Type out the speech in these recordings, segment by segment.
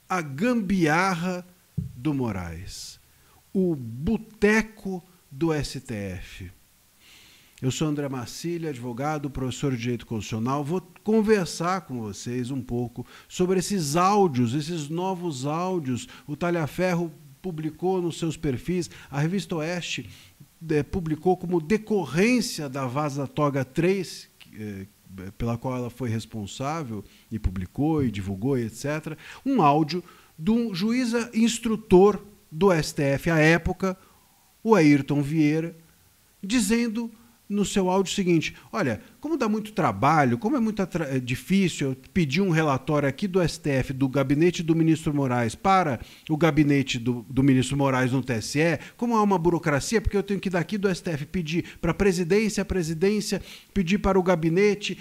A gambiarra do Moraes, o boteco do STF. Eu sou André Marcília, advogado, professor de Direito Constitucional. Vou conversar com vocês um pouco sobre esses áudios, esses novos áudios. O Talhaferro publicou nos seus perfis, a Revista Oeste publicou como decorrência da Vaza Toga 3, pela qual ela foi responsável, e publicou, e divulgou, etc., um áudio de um juiz instrutor do STF à época, o Ayrton Vieira, dizendo no seu áudio o seguinte: olha, como dá muito trabalho, como é muito difícil eu pedir um relatório aqui do STF, do gabinete do ministro Moraes, para o gabinete do ministro Moraes no TSE, como há uma burocracia, porque eu tenho que daqui do STF pedir para a presidência pedir para o gabinete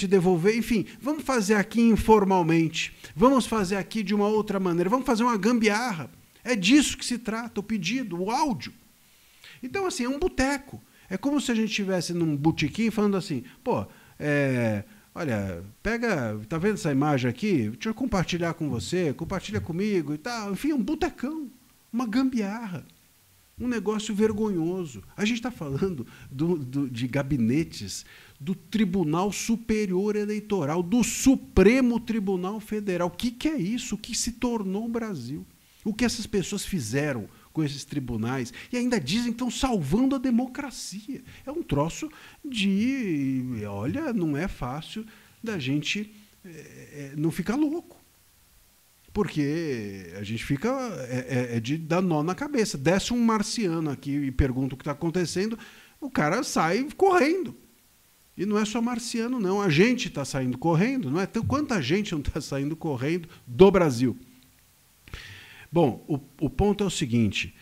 devolver, enfim, vamos fazer aqui informalmente, vamos fazer aqui de uma outra maneira, vamos fazer uma gambiarra. É disso que se trata, o pedido, o áudio. Então, assim, é um boteco. É como se a gente estivesse num botequim falando assim, pô, olha, pega, tá vendo essa imagem aqui? Deixa eu compartilhar com você, compartilha comigo e tal. Enfim, um botecão, uma gambiarra, um negócio vergonhoso. A gente está falando de gabinetes do Tribunal Superior Eleitoral, do Supremo Tribunal Federal. O que é isso? O que se tornou o Brasil? O que essas pessoas fizeram com esses tribunais, e ainda dizem que estão salvando a democracia. É um troço olha, não é fácil da gente não ficar louco. Porque a gente fica de dar nó na cabeça. Desce um marciano aqui e pergunta o que está acontecendo, o cara sai correndo. E não é só marciano, não. A gente está saindo correndo, não é? Então, quanta gente não está saindo correndo do Brasil? Bom, o ponto é o seguinte,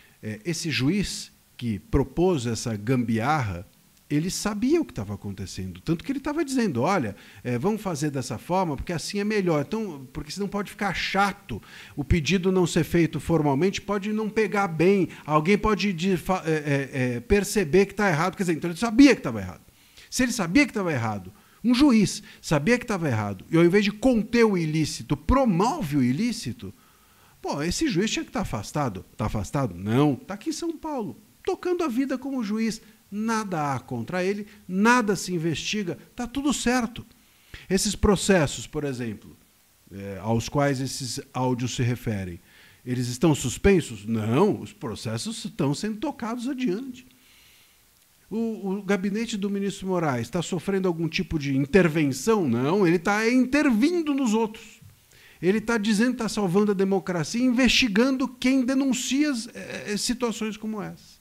esse juiz que propôs essa gambiarra, ele sabia o que estava acontecendo, tanto que ele estava dizendo, olha, vamos fazer dessa forma, porque assim é melhor, então, porque senão pode ficar chato, o pedido não ser feito formalmente, pode não pegar bem, alguém pode perceber que está errado, quer dizer, então ele sabia que estava errado. Se ele sabia que estava errado, um juiz sabia que estava errado, e ao invés de conter o ilícito, promove o ilícito, pô, esse juiz tinha que estar afastado. Está afastado? Não. Está aqui em São Paulo, tocando a vida como juiz. Nada há contra ele, nada se investiga, está tudo certo. Esses processos, por exemplo, aos quais esses áudios se referem, eles estão suspensos? Não, os processos estão sendo tocados adiante. O gabinete do ministro Moraes está sofrendo algum tipo de intervenção? Não, ele está intervindo nos outros. Ele está dizendo que está salvando a democracia, investigando quem denuncia situações como essa.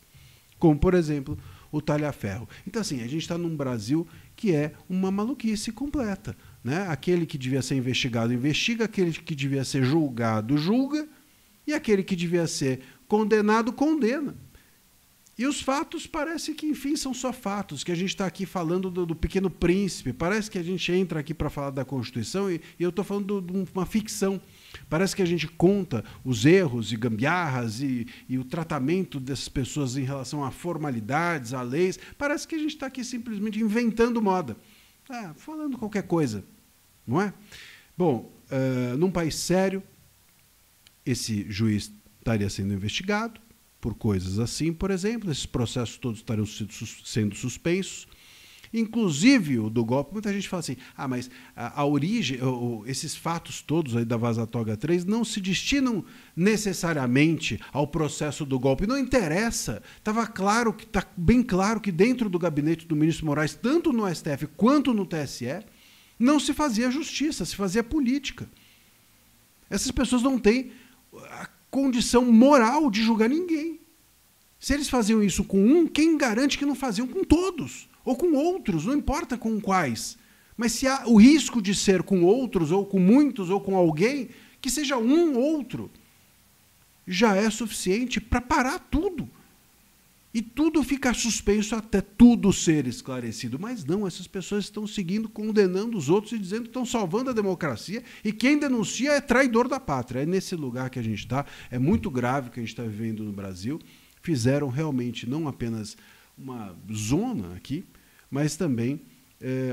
Como, por exemplo, o Talhaferro. Então, assim, a gente está num Brasil que é uma maluquice completa. Né? Aquele que devia ser investigado, investiga. Aquele que devia ser julgado, julga. E aquele que devia ser condenado, condena. E os fatos parece que, enfim, são só fatos, que a gente está aqui falando do Pequeno Príncipe, parece que a gente entra aqui para falar da Constituição e eu estou falando de uma ficção. Parece que a gente conta os erros e gambiarras e o tratamento dessas pessoas em relação a formalidades, a leis. Parece que a gente está aqui simplesmente inventando moda, falando qualquer coisa, não é? Bom, num país sério, esse juiz estaria sendo investigado por coisas assim, por exemplo, esses processos todos estariam sendo suspensos, inclusive o do golpe. Muita gente fala assim, mas a origem, esses fatos todos aí da Vaza Toga 3 não se destinam necessariamente ao processo do golpe, não interessa, está bem claro que dentro do gabinete do ministro Moraes, tanto no STF quanto no TSE, não se fazia justiça, se fazia política. Essas pessoas não têm a condição moral de julgar ninguém. Se eles faziam isso com um, quem garante que não faziam com todos? Ou com outros, não importa com quais. Mas se há o risco de ser com outros, ou com muitos, ou com alguém, que seja um outro, já é suficiente para parar tudo. E tudo fica suspenso até tudo ser esclarecido. Mas não, essas pessoas estão seguindo, condenando os outros e dizendo que estão salvando a democracia, e quem denuncia é traidor da pátria. É nesse lugar que a gente está, é muito grave o que a gente está vivendo no Brasil. Fizeram realmente não apenas uma zona aqui, mas também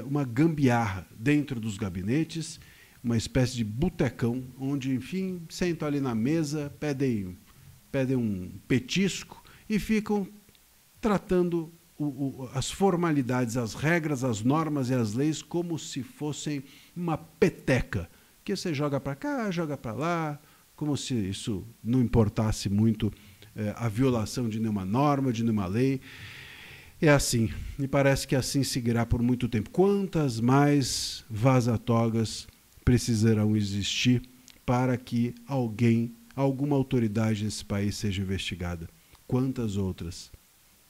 uma gambiarra dentro dos gabinetes, uma espécie de botecão, onde, enfim, sentam ali na mesa, pedem um petisco e ficam tratando as formalidades, as regras, as normas e as leis como se fossem uma peteca, que você joga para cá, joga para lá, como se isso não importasse muito a violação de nenhuma norma, de nenhuma lei. É assim, me parece que assim seguirá por muito tempo. Quantas mais vaza-togas precisarão existir para que alguma autoridade nesse país seja investigada? Quantas outras?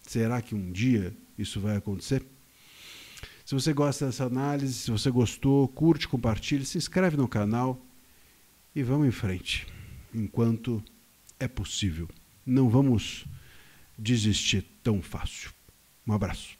Será que um dia isso vai acontecer? Se você gosta dessa análise, se você gostou, curte, compartilhe, se inscreve no canal e vamos em frente, enquanto é possível. Não vamos desistir tão fácil. Um abraço.